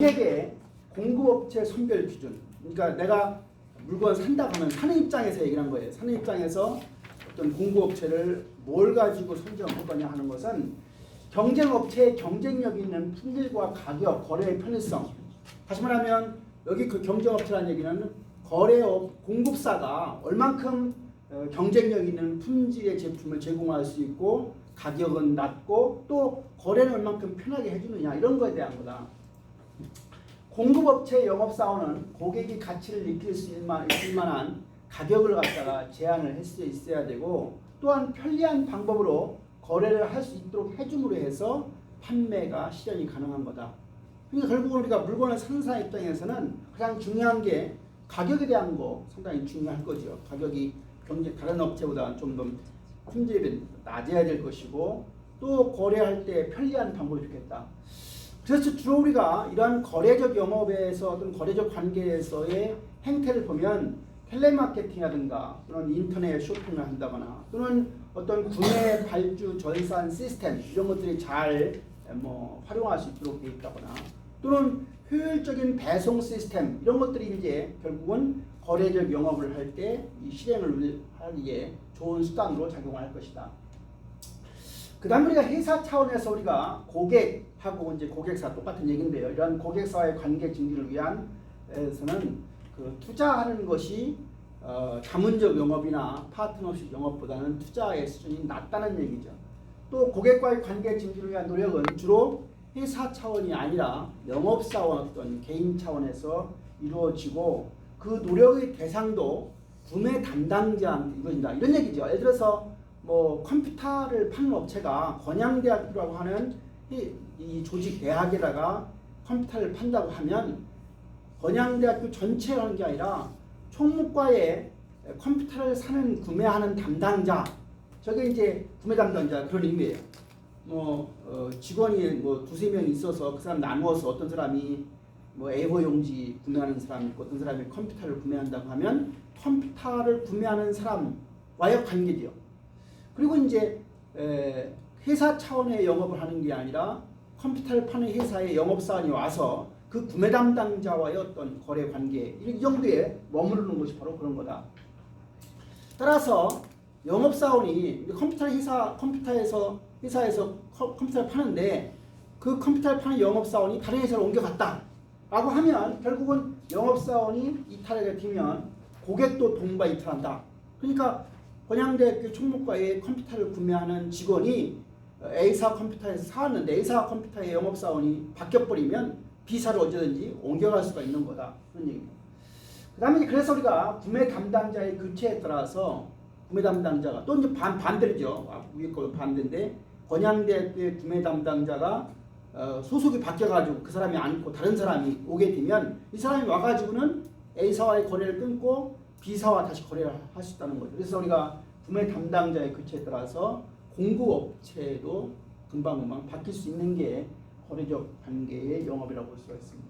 고객의 공급업체 선별 기준. 그러니까 내가 물건 산다고 하면 사는 입장에서 얘기를 한 거예요. 사는 입장에서 어떤 공급업체를 뭘 가지고 선정할 거냐 하는 것은 경쟁업체의 경쟁력 있는 품질과 가격, 거래의 편의성. 다시 말하면 여기 그 경쟁업체라는 얘기는 거래업 공급사가 얼만큼 경쟁력 있는 품질의 제품을 제공할 수 있고 가격은 낮고 또 거래는 얼만큼 편하게 해주느냐 이런 거에 대한 거다. 공급업체 영업사원은 고객이 가치를 느낄 수 있을 만한 가격을 갖다가 제한을 할 수 있어야 되고 또한 편리한 방법으로 거래를 할 수 있도록 해줌으로 해서 판매가 실현이 가능한 거다. 그러니까 결국은 우리가 물건을 사는 사람 입장에서는 가장 중요한 게 가격에 대한 거 상당히 중요할 거죠. 가격이 다른 업체보다 좀 더 품질이 낮아야 될 것이고 또 거래할 때 편리한 방법이 좋겠다. 그래서 주로 우리가 이러한 거래적 영업에서 어떤 거래적 관계에서의 행태를 보면 텔레마케팅이라든가 또는 인터넷 쇼핑을 한다거나 또는 어떤 구매 발주 절산 시스템 이런 것들이 잘 활용할 수 있도록 되어 있다거나 또는 효율적인 배송 시스템 이런 것들이 이제 결국은 거래적 영업을 할 때 이 실행을 하기에 좋은 수단으로 작용할 것이다. 그 다음 우리가 회사 차원에서 우리가 고객하고 이제 고객사 똑같은 얘기인데요. 이런 고객사와의 관계 증진을 위한 에서는 그 투자하는 것이 자문적 영업이나 파트너십 영업보다는 투자의 수준이 낮다는 얘기죠. 또 고객과의 관계 증진을 위한 노력은 주로 회사 차원이 아니라 영업사원 어떤 개인 차원에서 이루어지고 그 노력의 대상도 구매 담당자한테 이루어진다. 이런 얘기죠. 예를 들어서 컴퓨터를 파는 업체가 건양대학교라고 하는 이 조직 대학에다가 컴퓨터를 판다고 하면 건양대학교 전체를 하는 게 아니라 총무과에 컴퓨터를 사는 구매하는 담당자 저게 이제 구매 담당자 그런 의미예요. 직원이 두세 명 있어서 그 사람 나누어서 어떤 사람이 A4 용지 구매하는 사람 있고 어떤 사람이 컴퓨터를 구매한다고 하면 컴퓨터를 구매하는 사람과의 관계죠. 그리고 이제 회사 차원의 영업을 하는 게 아니라 컴퓨터를 파는 회사의 영업사원이 와서 그 구매 담당자와의 어떤 거래 관계 이 정도에 머무르는 것이 바로 그런 거다. 따라서 영업사원이 컴퓨터에서 회사에서 컴퓨터를 파는데 그 컴퓨터를 파는 영업사원이 다른 회사로 옮겨갔다 라고 하면 결국은 영업사원이 이탈하게 되면 고객도 동반 이탈한다. 그러니까 건양대학교 총무과에 컴퓨터를 구매하는 직원이 A사 컴퓨터에서 사왔는데 A사 컴퓨터의 영업사원이 바뀌어버리면 B사로 언제든지 옮겨갈 수가 있는 거다. 그런 얘기입니다. 그 다음에 그래서 우리가 구매 담당자의 교체에 따라서 구매 담당자가 또 이제 반대죠. 위에 거 반대인데 건양대학교의 구매 담당자가 소속이 바뀌어가지고 그 사람이 아니고 다른 사람이 오게 되면 이 사람이 와가지고는 A사와의 거래를 끊고 B사와 다시 거래를 할 수 있다는 거죠. 그래서 우리가 구매 담당자의 교체에 따라서 공급업체도 금방금방 바뀔 수 있는 게 거래적 관계의 영업이라고 볼 수가 있습니다.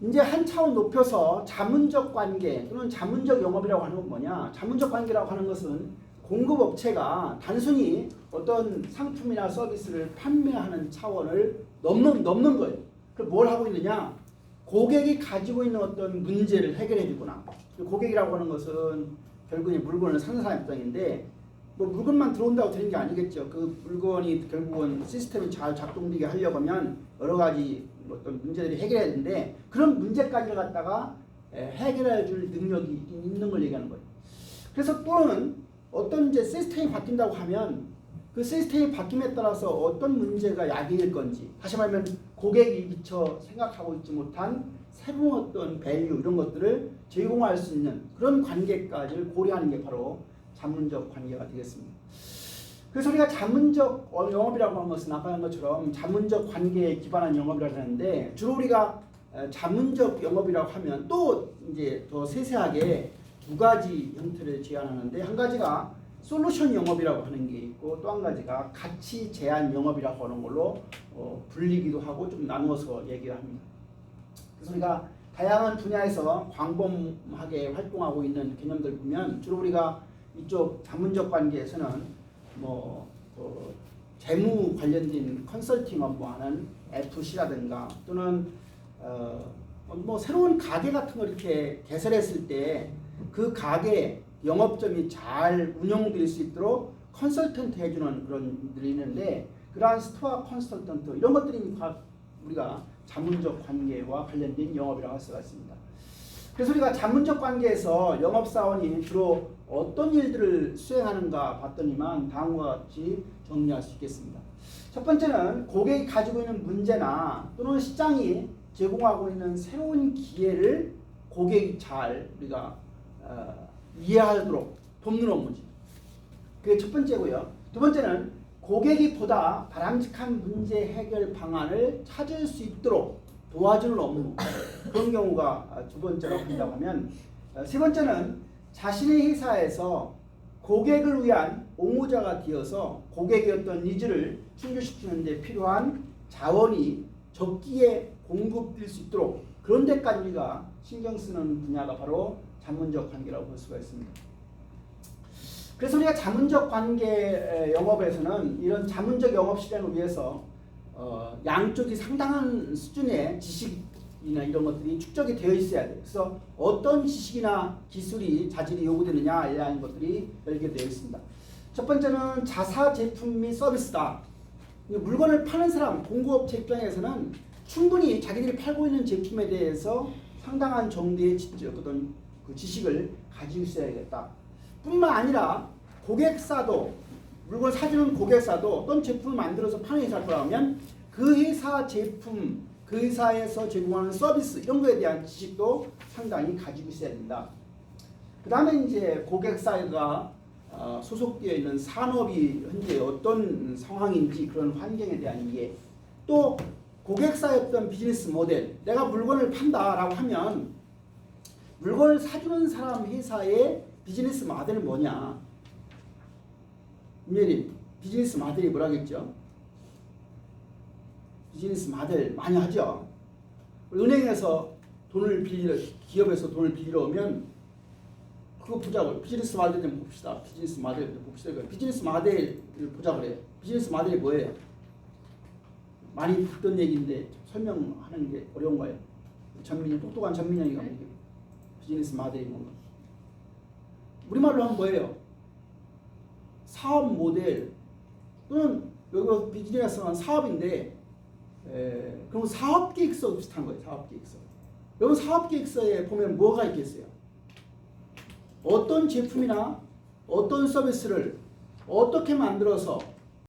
이제 한 차원 높여서 자문적 관계 또는 자문적 영업이라고 하는 건 뭐냐? 자문적 관계라고 하는 것은 공급업체가 단순히 어떤 상품이나 서비스를 판매하는 차원을 넘는 거예요. 그럼 뭘 하고 있느냐? 고객이 가지고 있는 어떤 문제를 해결해 주거나 고객이라고 하는 것은 결국은 물건을 사는 사람 입장인데 물건만 들어온다고 되는 게 아니겠죠. 그 물건이 결국은 시스템이 잘 작동되게 하려고 하면 여러 가지 어떤 문제들이 해결해야 되는데 그런 문제까지를 갖다가 해결해 줄 능력이 있는 걸 얘기하는 거예요. 그래서 또는 어떤 이제 시스템이 바뀐다고 하면 그 시스템이 바뀜에 따라서 어떤 문제가 야기일 건지 다시 말하면 고객이 미처 생각하고 있지 못한 새로운 어떤 밸류 이런 것들을 제공할 수 있는 그런 관계까지를 고려하는 게 바로 자문적 관계가 되겠습니다. 그래서 우리가 자문적 영업이라고 하는 것은 아까 한 것처럼 자문적 관계에 기반한 영업이라고 하는데 주로 우리가 자문적 영업이라고 하면 또 이제 더 세세하게 두 가지 형태를 제안하는데 한 가지가 솔루션 영업이라고 하는 게 있고 또 한 가지가 가치 제한 영업이라고 하는 걸로 불리기도 하고 좀 나누어서 얘기를 합니다. 그래서 우리가 다양한 분야에서 광범하게 활동하고 있는 개념들 보면 주로 우리가 이쪽 자문적 관계에서는 재무 관련된 컨설팅 업무하는 FC라든가 또는 뭐 새로운 가게 같은 걸 이렇게 개설했을 때 그 가게 영업점이 잘 운영될 수 있도록 컨설턴트 해주는 그런 분들이 있는데 그러한 스토어 컨설턴트 이런 것들이 우리가 자문적 관계와 관련된 영업이라고 할 수가 있습니다. 그래서 우리가 자문적 관계에서 영업사원이 주로 어떤 일들을 수행하는가 봤더니만 다음과 같이 정리할 수 있겠습니다. 첫 번째는 고객이 가지고 있는 문제나 또는 시장이 제공하고 있는 새로운 기회를 고객이 잘 우리가 이해하도록 돕는 업무지. 그게 첫 번째고요. 두 번째는 고객이 보다 바람직한 문제 해결 방안을 찾을 수 있도록 도와주는 업무. 그런 경우가 두 번째로 본다고 하면 세 번째는 자신의 회사에서 고객을 위한 옹호자가 되어서 고객의 어떤 니즈를 충족시키는 데 필요한 자원이 적기에 공급될 수 있도록 그런 데까지 우리가 신경 쓰는 분야가 바로 자문적 관계라고 볼 수가 있습니다. 그래서 우리가 자문적 관계 영업에서는 이런 자문적 영업 실행을 위해서 양쪽이 상당한 수준의 지식이나 이런 것들이 축적이 되어 있어야 돼요. 그래서 어떤 지식이나 기술이 자질이 요구되느냐 이런 것들이 열게되어 있습니다. 첫 번째는 자사 제품 및 서비스다. 물건을 파는 사람, 공급업체 입장에서는 충분히 자기들이 팔고 있는 제품에 대해서 상당한 정도의 어떤 그 지식을 가지고 있어야겠다. 뿐만 아니라 고객사도 물건 사주는 고객사도 어떤 제품을 만들어서 파는 회사를 하면 그 회사 제품, 그 회사에서 제공하는 서비스 이런 거에 대한 지식도 상당히 가지고 있어야 된다. 그 다음에 이제 고객사가 소속되어 있는 산업이 현재 어떤 상황인지 그런 환경에 대한 이해, 또 고객사의 어떤 비즈니스 모델, 내가 물건을 판다라고 하면 물건을 사주는 사람 회사의 비즈니스 모델은 뭐냐? 분명히 비즈니스 모델이 뭐라겠죠? 비즈니스 모델 많이 하죠. 은행에서 돈을 빌리러, 기업에서 돈을 빌리러 오면 그거 보자고. 비즈니스 모델 좀 봅시다. 비즈니스 모델 좀 봅시다. 비즈니스 모델을 보자 그래요. 비즈니스 모델이 뭐예요? 많이 듣던 얘기인데 설명하는 게 어려운가요? 전민이 똑똑한 전민영이가 보기 비즈니스 모델이 뭔가? 우리말로 하면 뭐예요? 사업 모델 또는 여기 비즈니스는 사업인데 그럼 사업계획서 비슷한 거예요. 사업계획서. 여러분 사업계획서에 보면 뭐가 있겠어요? 어떤 제품이나 어떤 서비스를 어떻게 만들어서